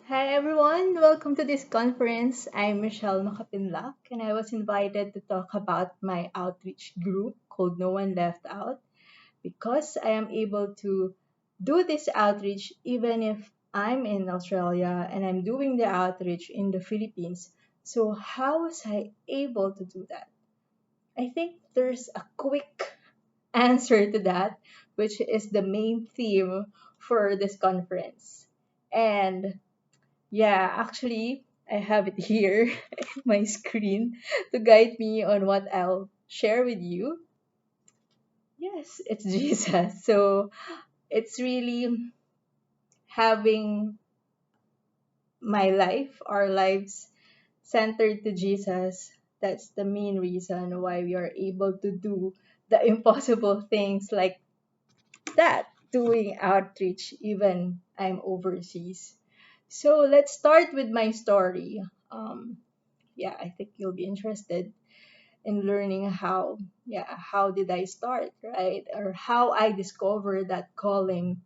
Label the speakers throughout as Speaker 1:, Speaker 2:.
Speaker 1: Hi everyone, welcome to this conference. I'm Michelle Macapinlac and I was invited to talk about my outreach group called No One Left Out because I am able to do this outreach even if I'm in Australia and I'm doing the outreach in the Philippines. So, how was I able to do that? I think there's a quick answer to that, which is the main theme for this conference. And yeah, actually, I have it here in my screen to guide me on what I'll share with you. Yes, it's Jesus. So it's really having my life, our lives centered to Jesus. That's the main reason why we are able to do the impossible things like that, doing outreach even I'm overseas. So let's start with my story. Um, yeah, I think you'll be interested in learning how did I start, right? Or how I discovered that calling.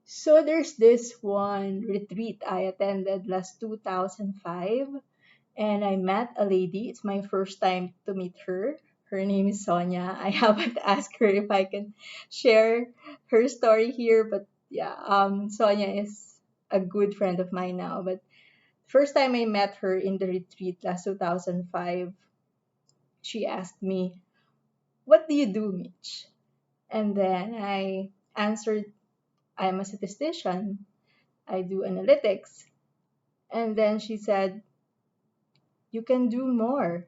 Speaker 1: So there's this one retreat I attended last 2005 and I met a lady. It's my first time to meet her. Her name is Sonia. I haven't asked her if I can share her story here, but yeah, Sonia is a good friend of mine now. But first time I met her in the retreat last 2005, she asked me, "What do you do, Mitch?" And then I answered, "I'm a statistician. I do analytics." And then she said, "You can do more."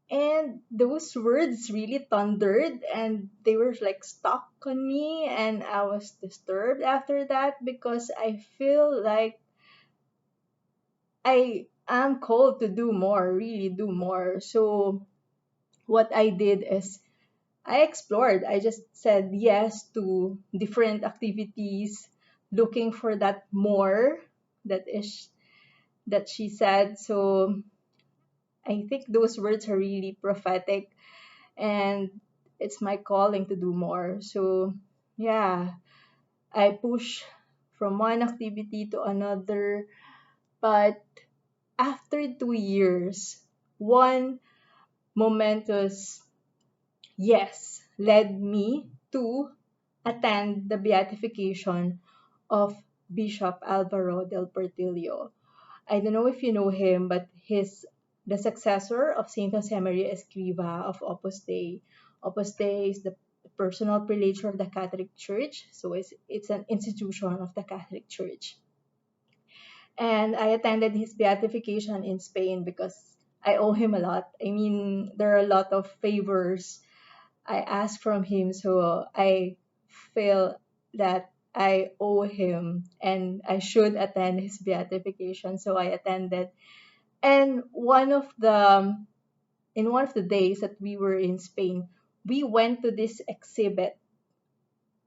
Speaker 1: And those words really thundered and they were like stuck on me. And I was disturbed after that because I feel like I am called to do more, really do more. So what I did is I explored. I just said yes to different activities, looking for that more that is that she said. So I think those words are really prophetic and it's my calling to do more. So yeah, I push from one activity to another. But after 2 years, one momentous yes led me to attend the beatification of Bishop Alvaro del Portillo. I don't know if you know him, but he's the successor of Saint Josemaria Escriva of Opus Dei. Opus Dei is the personal prelature of the Catholic Church, so it's an institution of the Catholic Church. And I attended his beatification in Spain because I owe him a lot. I mean, there are a lot of favors I ask from him, so I feel that I owe him and I should attend his beatification. So I attended. And in one of the days that we were in Spain, we went to this exhibit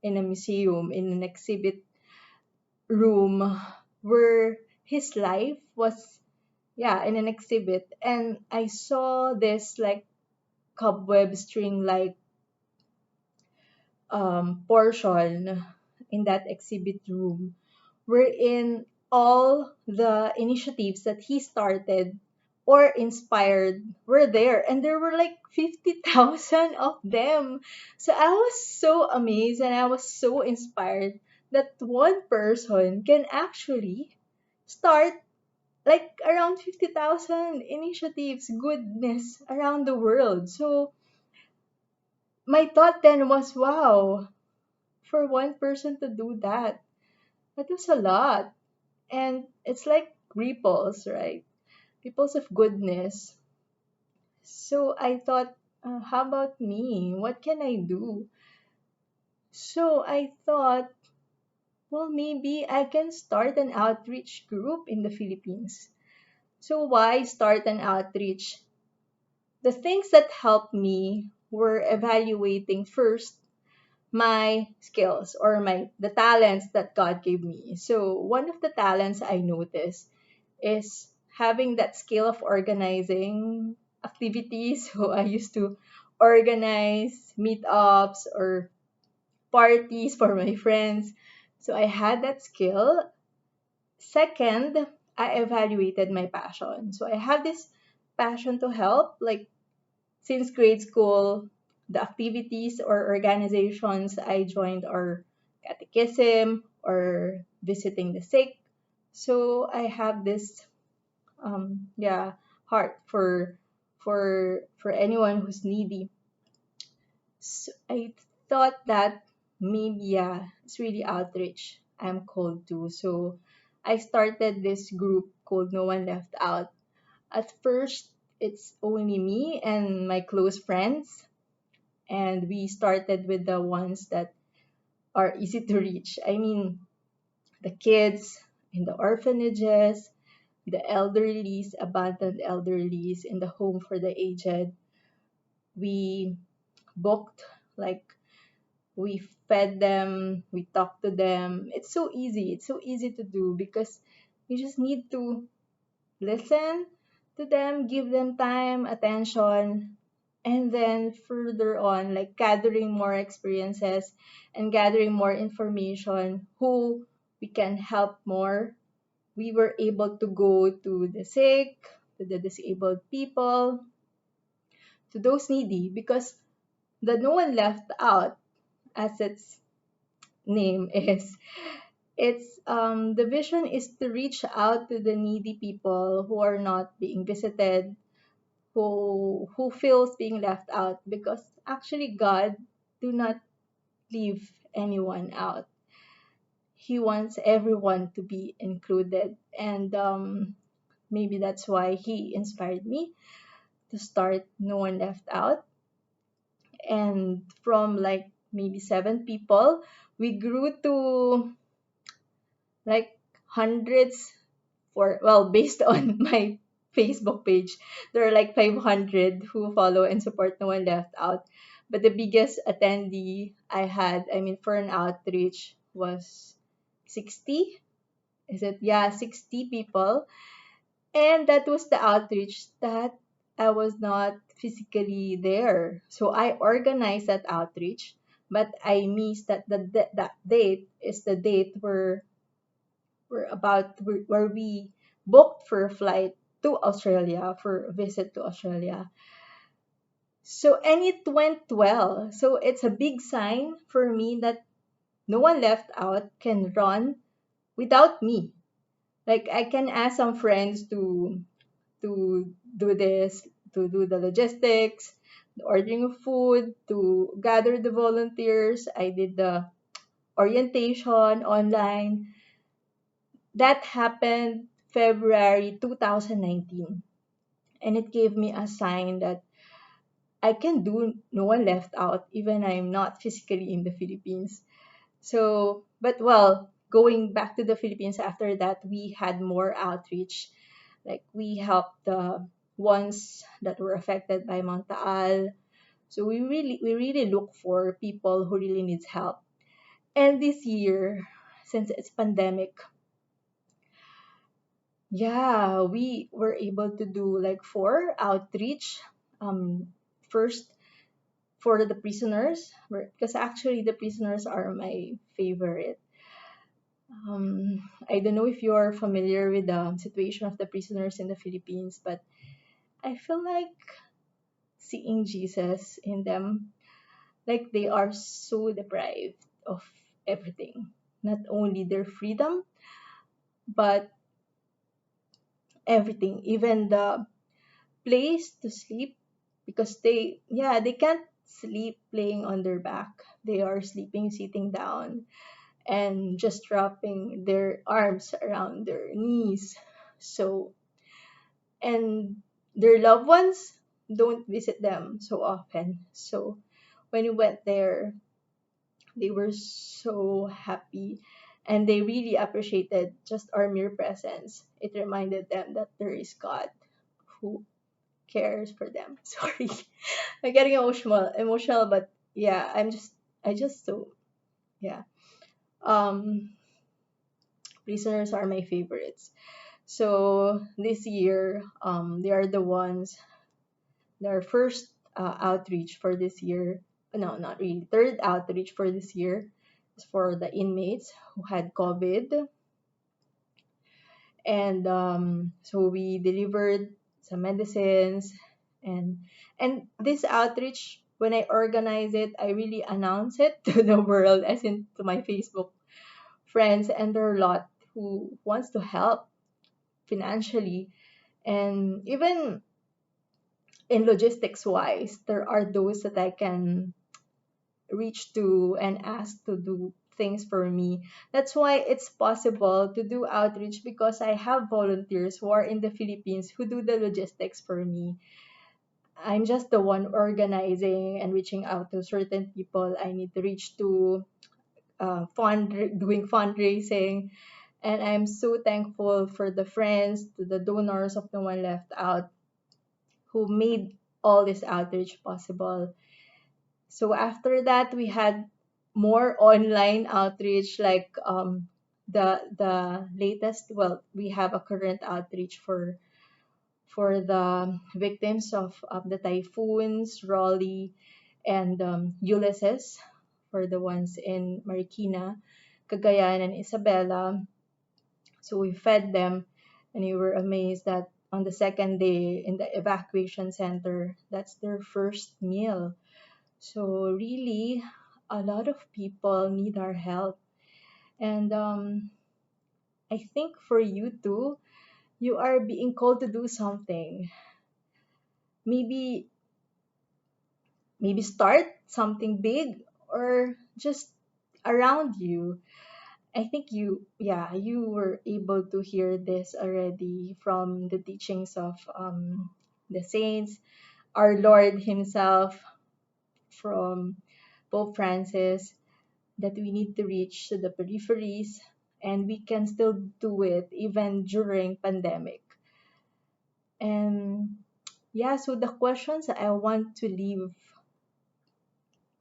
Speaker 1: in a museum, in an exhibit room where his life was, yeah, in an exhibit. And I saw this like cobweb string like portion in that exhibit room wherein all the initiatives that he started or inspired were there and there were like 50,000 of them. So I was so amazed and I was so inspired that one person can actually start like around 50,000 initiatives, goodness around the world. So my thought then was, wow, for one person to do that, that was a lot. And it's like ripples, right? Ripples of goodness. So I thought, how about me? What can I do? So I thought, well, maybe I can start an outreach group in the Philippines. So why start an outreach? The things that helped me were evaluating first my skills or my the talents that God gave me. So one of the talents I noticed is having that skill of organizing activities. So I used to organize meetups or parties for my friends. So I had that skill. Second, I evaluated my passion. So I have this passion to help, like since grade school, the activities or organizations I joined are catechism or visiting the sick. So I have this yeah, heart for anyone who's needy. So I thought that maybe yeah, it's really outreach I'm called to. So I started this group called No One Left Out. At first, it's only me and my close friends, and we started with the ones that are easy to reach. I mean, the kids in the orphanages, the elderlies, abandoned elderlies in the home for the aged. We booked, like, we fed them, we talked to them. It's so easy. It's so easy to do because you just need to listen to them, give them time, attention, and then further on, like gathering more experiences and gathering more information, who we can help more. We were able to go to the sick, to the disabled people, to those needy, because the No One Left Out, as its name is, the vision is to reach out to the needy people who are not being visited, who feels being left out, because actually God do not leave anyone out. He wants everyone to be included, and maybe that's why he inspired me to start No One Left Out. And from like maybe 7 people, we grew to like hundreds. For well, based on my Facebook page, there are like 500 who follow and support No One Left Out. But the biggest attendee I had, I mean, for an outreach was 60. Is it? Yeah, 60 people. And that was the outreach that I was not physically there. So I organized that outreach, but I missed that that date is the date where where we booked for a flight to Australia, for a visit to Australia. So and it went well. So it's a big sign for me that No One Left Out can run without me. Like I can ask some friends to do this, to do the logistics, the ordering of food, to gather the volunteers. I did the orientation online. That happened February 2019. And it gave me a sign that I can do No One Left Out, even I'm not physically in the Philippines. So, but well, going back to the Philippines after that, we had more outreach. Like we helped the ones that were affected by Mount Taal. So we really look for people who really needs help. And this year, since it's pandemic, yeah, we were able to do like 4 outreach. First for the prisoners, because actually the prisoners are my favorite. I don't know if you're familiar with the situation of the prisoners in the Philippines, but I feel like seeing Jesus in them. Like they are so deprived of everything. Not only their freedom, but everything. Even the place to sleep, because they can't sleep laying on their back. They are sleeping sitting down and just wrapping their arms around their knees. So, and their loved ones don't visit them so often. So when we went there, they were so happy, and they really appreciated just our mere presence. It reminded them that there is God who cares for them. Sorry, I'm getting emotional, but yeah, I just so yeah. Um, Prisoners are my favorites. So this year, they are the ones, their first outreach for this year. No, not really. Third outreach for this year is for the inmates who had COVID. And so we delivered some medicines, and this outreach, when I organize it, I really announce it to the world, as in to my Facebook friends, and there are a lot who wants to help financially, and even in logistics wise, there are those that I can reach to and ask to do things for me. That's why it's possible to do outreach, because I have volunteers who are in the Philippines who do the logistics for me. I'm just the one organizing and reaching out to certain people I need to reach to, doing fundraising. And I'm so thankful for the friends, to the donors of the One Left Out, who made all this outreach possible. So after that, we had more online outreach, like the latest. Well, we have a current outreach for the victims of the typhoons, Raleigh, and Ulysses, for the ones in Marikina, Cagayan, and Isabela. So we fed them, and we were amazed that on the second day in the evacuation center, that's their first meal. So really, a lot of people need our help. And I think for you too, you are being called to do something. Maybe start something big, or just around you. I think you were able to hear this already from the teachings of the saints, our Lord Himself, from Pope Francis, that we need to reach to the peripheries, and we can still do it even during pandemic. And yeah, so the questions that I want to leave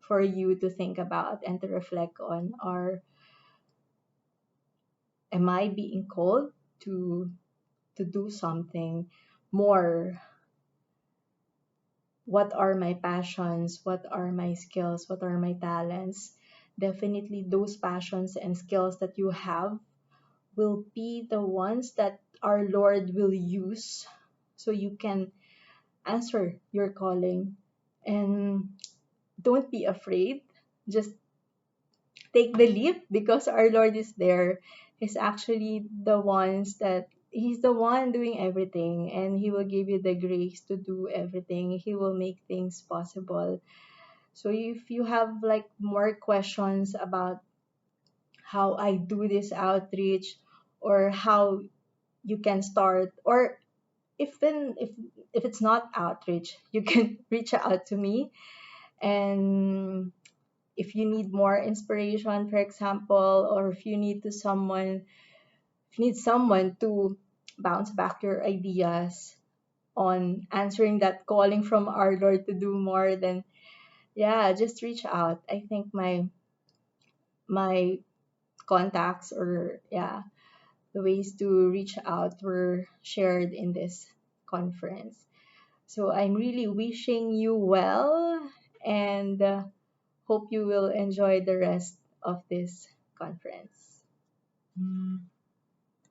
Speaker 1: for you to think about and to reflect on are: am I being called to do something more? What are my passions? What are my skills? What are my talents? Definitely those passions and skills that you have will be the ones that our Lord will use, so you can answer your calling. And don't be afraid. Just take the leap, because our Lord is there. He's actually the ones that He's the one doing everything, and He will give you the grace to do everything. He will make things possible. So if you have like more questions about how I do this outreach, or how you can start, or even if it's not outreach, you can reach out to me. And if you need more inspiration, for example, or if you need someone to bounce back your ideas on answering that calling from our Lord to do more, then yeah, just reach out. I think my contacts, or yeah, the ways to reach out were shared in this conference. So I'm really wishing you well, and hope you will enjoy the rest of this conference.